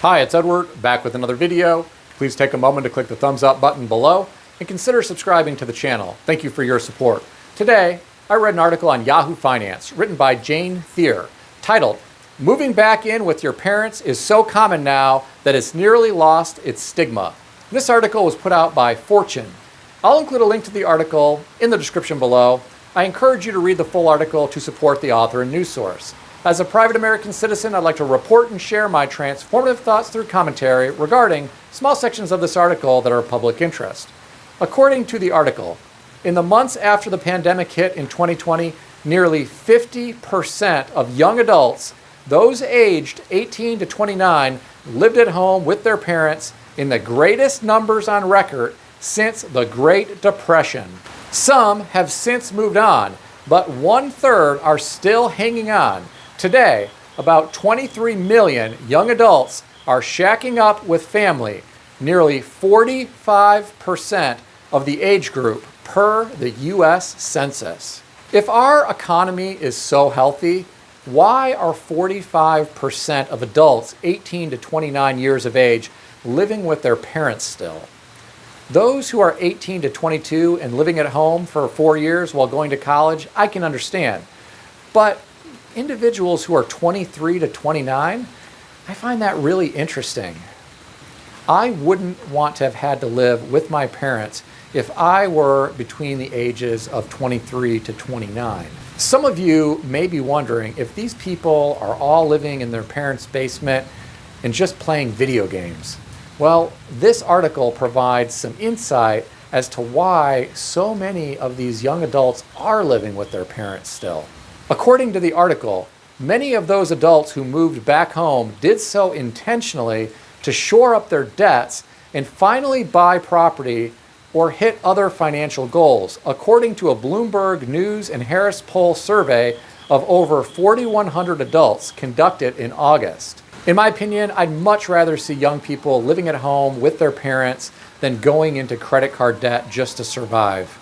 Hi, it's Edward, back with another video. Please take a moment to click the thumbs up button below and consider subscribing to the channel. Thank you for your support. Today, I read an article on Yahoo Finance written by Jane Thier titled, "Moving Back In with Your Parents is So Common Now That It's Nearly Lost Its Stigma." This article was put out by Fortune. I'll include a link to the article in the description below. I encourage you to read the full article to support the author and news source. As a private American citizen, I'd like to report and share my transformative thoughts through commentary regarding small sections of this article that are of public interest. According to the article, in the months after the pandemic hit in 2020, nearly 50% of young adults, those aged 18 to 29, lived at home with their parents in the greatest numbers on record since the Great Depression. Some have since moved on, but 1/3 are still hanging on. Today, about 23 million young adults are shacking up with family, nearly 45% of the age group per the U.S. Census. If our economy is so healthy, why are 45% of adults 18 to 29 years of age living with their parents still? Those who are 18 to 22 and living at home for 4 years while going to college, I can understand. But individuals who are 23 to 29, I find that really interesting. I wouldn't want to have had to live with my parents if I were between the ages of 23 to 29. Some of you may be wondering if these people are all living in their parents' basement and just playing video games. Well, this article provides some insight as to why so many of these young adults are living with their parents still. According to the article, many of those adults who moved back home did so intentionally to shore up their debts and finally buy property or hit other financial goals, according to a Bloomberg News and Harris Poll survey of over 4,100 adults conducted in August. In my opinion, I'd much rather see young people living at home with their parents than going into credit card debt just to survive.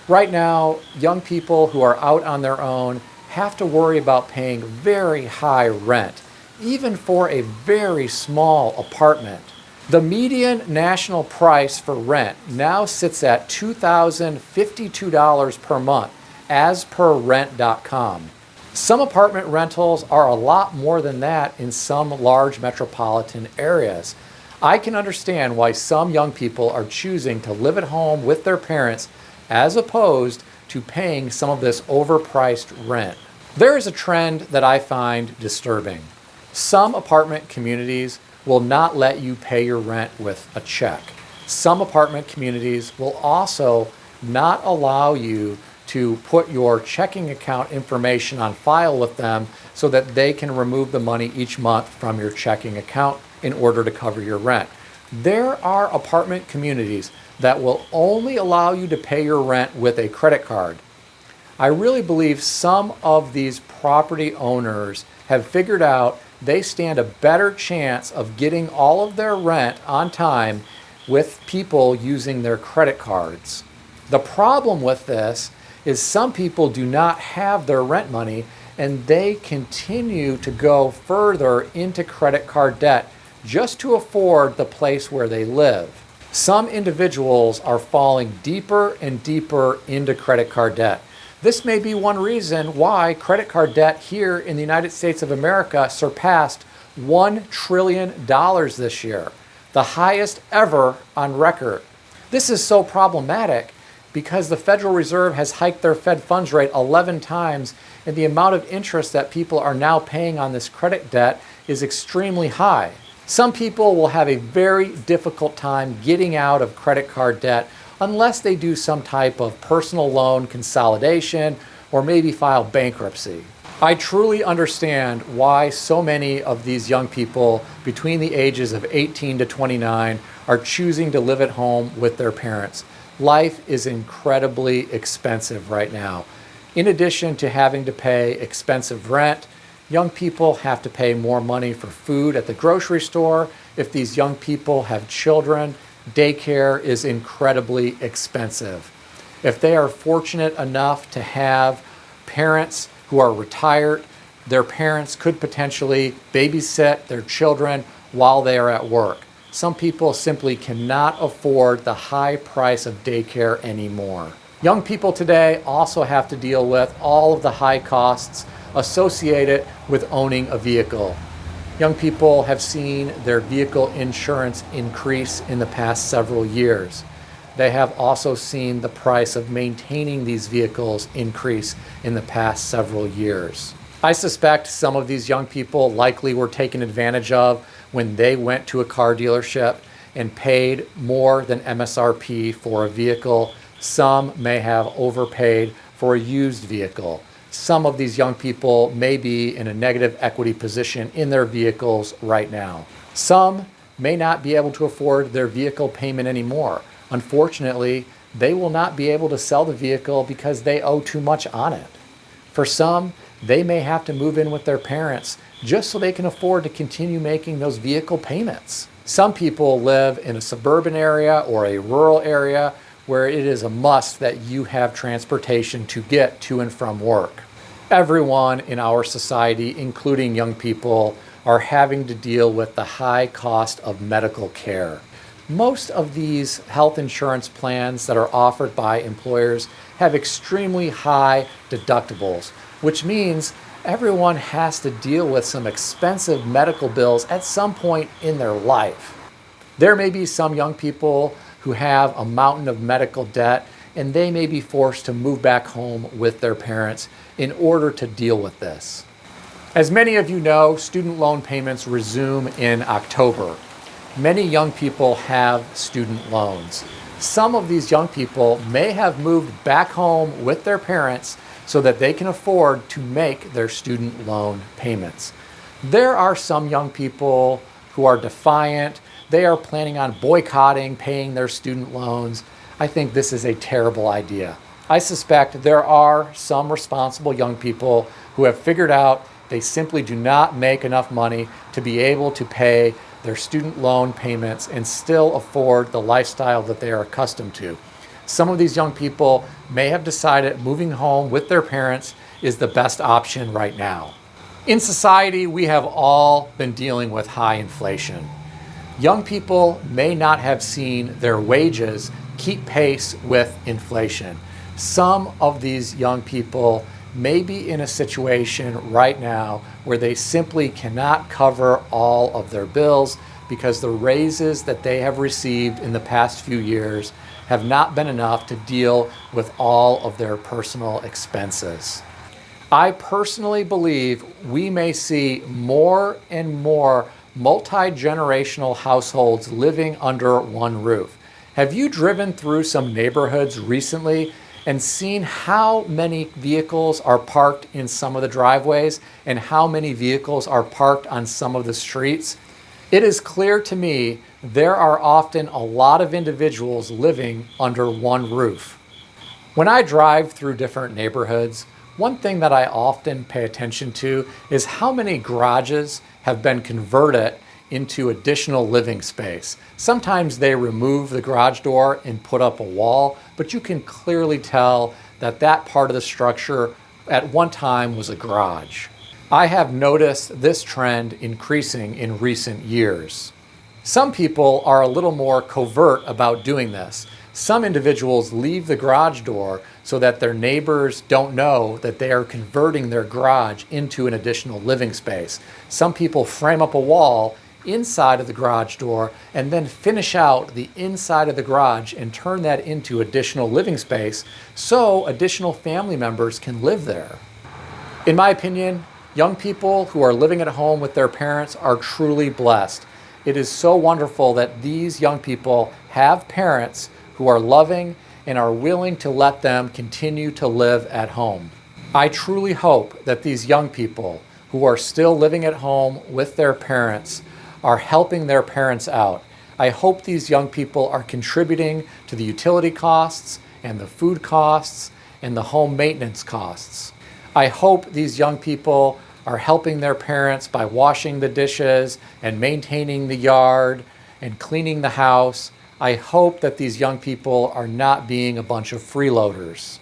Right now, young people who are out on their own have to worry about paying very high rent, even for a very small apartment. The median national price for rent now sits at $2,052 per month, as per rent.com. Some apartment rentals are a lot more than that in some large metropolitan areas. I can understand why some young people are choosing to live at home with their parents as opposed to paying some of this overpriced rent. There is a trend that I find disturbing. Some apartment communities will not let you pay your rent with a check. Some apartment communities will also not allow you to put your checking account information on file with them so that they can remove the money each month from your checking account in order to cover your rent. There are apartment communities that will only allow you to pay your rent with a credit card. I really believe some of these property owners have figured out they stand a better chance of getting all of their rent on time with people using their credit cards. The problem with this is some people do not have their rent money and they continue to go further into credit card debt just to afford the place where they live. Some individuals are falling deeper and deeper into credit card debt. This may be one reason why credit card debt here in the United States of America surpassed $1 trillion this year, the highest ever on record. This is so problematic because the Federal Reserve has hiked their Fed funds rate 11 times, and the amount of interest that people are now paying on this credit debt is extremely high. Some people will have a very difficult time getting out of credit card debt unless they do some type of personal loan consolidation or maybe file bankruptcy. I truly understand why so many of these young people between the ages of 18 to 29 are choosing to live at home with their parents. Life is incredibly expensive right now. In addition to having to pay expensive rent, young people have to pay more money for food at the grocery store. If these young people have children, daycare is incredibly expensive. If they are fortunate enough to have parents who are retired, their parents could potentially babysit their children while they are at work. Some people simply cannot afford the high price of daycare anymore. Young people today also have to deal with all of the high costs associated with owning a vehicle. Young people have seen their vehicle insurance increase in the past several years. They have also seen the price of maintaining these vehicles increase in the past several years. I suspect some of these young people likely were taken advantage of when they went to a car dealership and paid more than MSRP for a vehicle. Some may have overpaid for a used vehicle. Some of these young people may be in a negative equity position in their vehicles right now. Some may not be able to afford their vehicle payment anymore. Unfortunately, they will not be able to sell the vehicle because they owe too much on it. For some, they may have to move in with their parents just so they can afford to continue making those vehicle payments. Some people live in a suburban area or a rural area where it is a must that you have transportation to get to and from work. Everyone in our society, including young people, are having to deal with the high cost of medical care. Most of these health insurance plans that are offered by employers have extremely high deductibles, which means everyone has to deal with some expensive medical bills at some point in their life. There may be some young people who have a mountain of medical debt, and they may be forced to move back home with their parents in order to deal with this. As many of you know, student loan payments resume in October. Many young people have student loans. Some of these young people may have moved back home with their parents so that they can afford to make their student loan payments. There are some young people who are defiant. They are planning on boycotting paying their student loans. I think this is a terrible idea. I suspect there are some responsible young people who have figured out they simply do not make enough money to be able to pay their student loan payments and still afford the lifestyle that they are accustomed to. Some of these young people may have decided moving home with their parents is the best option right now. In society, we have all been dealing with high inflation. Young people may not have seen their wages keep pace with inflation. Some of these young people may be in a situation right now where they simply cannot cover all of their bills because the raises that they have received in the past few years have not been enough to deal with all of their personal expenses. I personally believe we may see more and more multi-generational households living under one roof. Have you driven through some neighborhoods recently and seen how many vehicles are parked in some of the driveways and how many vehicles are parked on some of the streets? It is clear to me there are often a lot of individuals living under one roof. When I drive through different neighborhoods, one thing that I often pay attention to is how many garages have been converted into additional living space. Sometimes they remove the garage door and put up a wall, but you can clearly tell that that part of the structure at one time was a garage. I have noticed this trend increasing in recent years. Some people are a little more covert about doing this. Some individuals leave the garage door so that their neighbors don't know that they are converting their garage into an additional living space. Some people frame up a wall inside of the garage door and then finish out the inside of the garage and turn that into additional living space so additional family members can live there. In my opinion, young people who are living at home with their parents are truly blessed. It is so wonderful that these young people have parents who are loving and are willing to let them continue to live at home. I truly hope that these young people who are still living at home with their parents are helping their parents out. I hope these young people are contributing to the utility costs and the food costs and the home maintenance costs. I hope these young people are helping their parents by washing the dishes and maintaining the yard and cleaning the house. I hope that these young people are not being a bunch of freeloaders.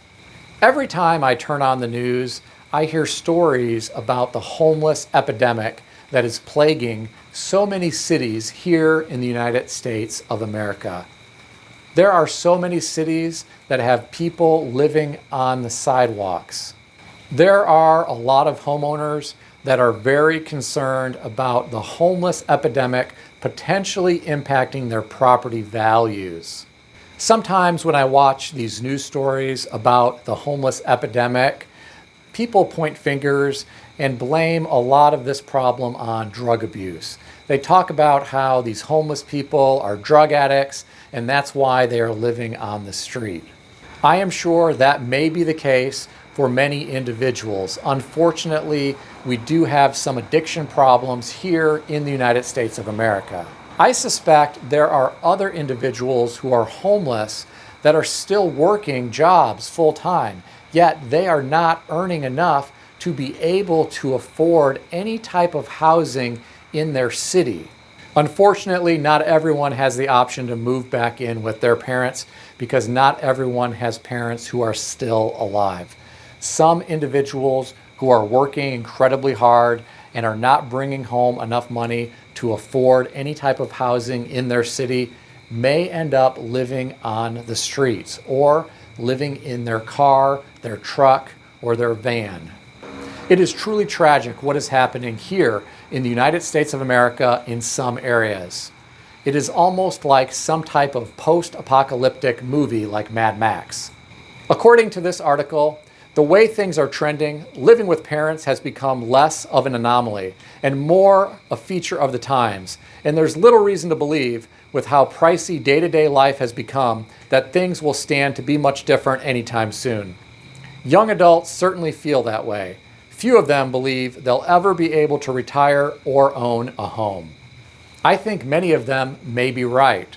Every time I turn on the news, I hear stories about the homeless epidemic that is plaguing so many cities here in the United States of America. There are so many cities that have people living on the sidewalks. There are a lot of homeowners that are very concerned about the homeless epidemic potentially impacting their property values. Sometimes when I watch these news stories about the homeless epidemic, people point fingers and blame a lot of this problem on drug abuse. They talk about how these homeless people are drug addicts and that's why they are living on the street. I am sure that may be the case for many individuals. Unfortunately, we do have some addiction problems here in the United States of America. I suspect there are other individuals who are homeless that are still working jobs full time, yet they are not earning enough to be able to afford any type of housing in their city. Unfortunately, not everyone has the option to move back in with their parents because not everyone has parents who are still alive. Some individuals who are working incredibly hard and are not bringing home enough money to afford any type of housing in their city may end up living on the streets or living in their car, their truck, or their van. It is truly tragic what is happening here in the United States of America in some areas. It is almost like some type of post-apocalyptic movie like Mad Max. According to this article, the way things are trending, living with parents has become less of an anomaly and more a feature of the times. And there's little reason to believe, with how pricey day-to-day life has become, that things will stand to be much different anytime soon. Young adults certainly feel that way. Few of them believe they'll ever be able to retire or own a home. I think many of them may be right.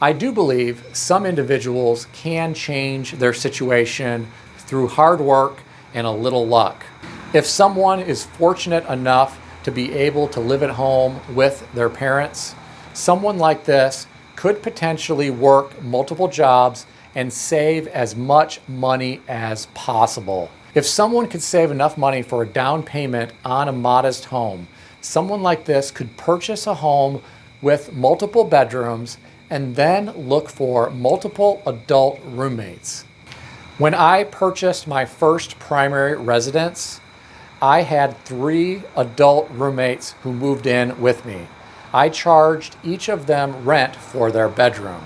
I do believe some individuals can change their situation through hard work and a little luck. If someone is fortunate enough to be able to live at home with their parents, someone like this could potentially work multiple jobs and save as much money as possible. If someone could save enough money for a down payment on a modest home, someone like this could purchase a home with multiple bedrooms and then look for multiple adult roommates. When I purchased my first primary residence, I had 3 adult roommates who moved in with me. I charged each of them rent for their bedroom.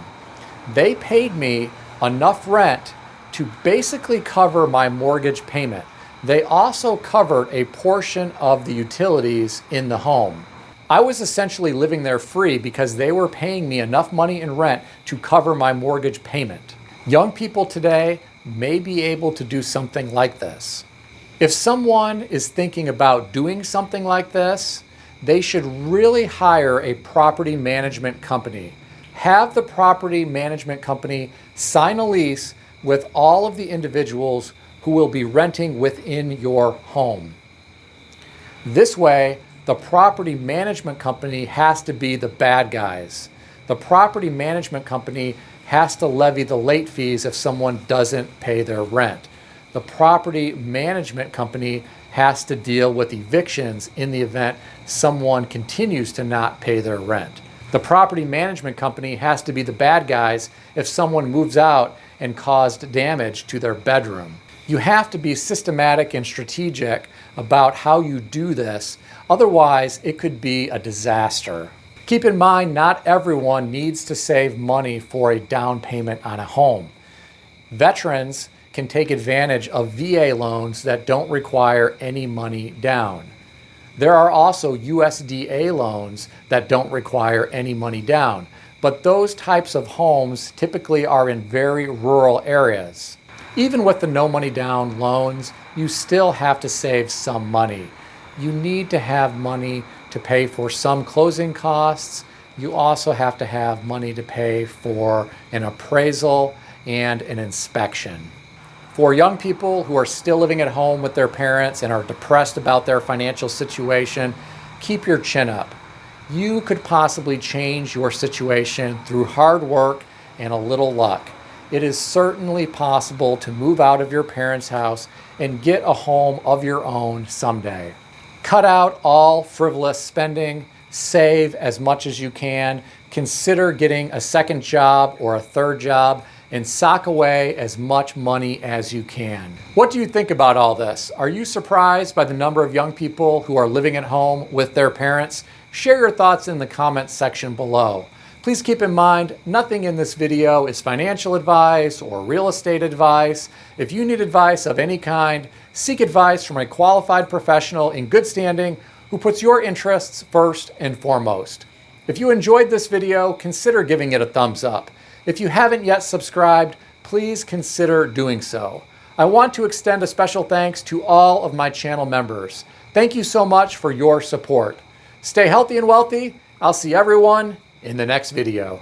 They paid me enough rent to basically cover my mortgage payment. They also covered a portion of the utilities in the home. I was essentially living there free because they were paying me enough money in rent to cover my mortgage payment. Young people today may be able to do something like this. If someone is thinking about doing something like this, they should really hire a property management company. Have the property management company sign a lease with all of the individuals who will be renting within your home. This way, the property management company has to be the bad guys. The property management company has to levy the late fees if someone doesn't pay their rent. The property management company has to deal with evictions in the event someone continues to not pay their rent. The property management company has to be the bad guys if someone moves out and caused damage to their bedroom. You have to be systematic and strategic about how you do this, otherwise it could be a disaster. Keep in mind, not everyone needs to save money for a down payment on a home. Veterans can take advantage of VA loans that don't require any money down. There are also USDA loans that don't require any money down, but those types of homes typically are in very rural areas. Even with the no money down loans, you still have to save some money. You need to have money to pay for some closing costs. You also have to have money to pay for an appraisal and an inspection. For young people who are still living at home with their parents and are depressed about their financial situation, keep your chin up. You could possibly change your situation through hard work and a little luck. It is certainly possible to move out of your parents' house and get a home of your own someday. Cut out all frivolous spending, save as much as you can, consider getting a second job or a third job, and sock away as much money as you can. What do you think about all this? Are you surprised by the number of young people who are living at home with their parents? Share your thoughts in the comments section below. Please keep in mind, nothing in this video is financial advice or real estate advice. If you need advice of any kind, seek advice from a qualified professional in good standing who puts your interests first and foremost. If you enjoyed this video, consider giving it a thumbs up. If you haven't yet subscribed, please consider doing so. I want to extend a special thanks to all of my channel members. Thank you so much for your support. Stay healthy and wealthy. I'll see everyone in the next video.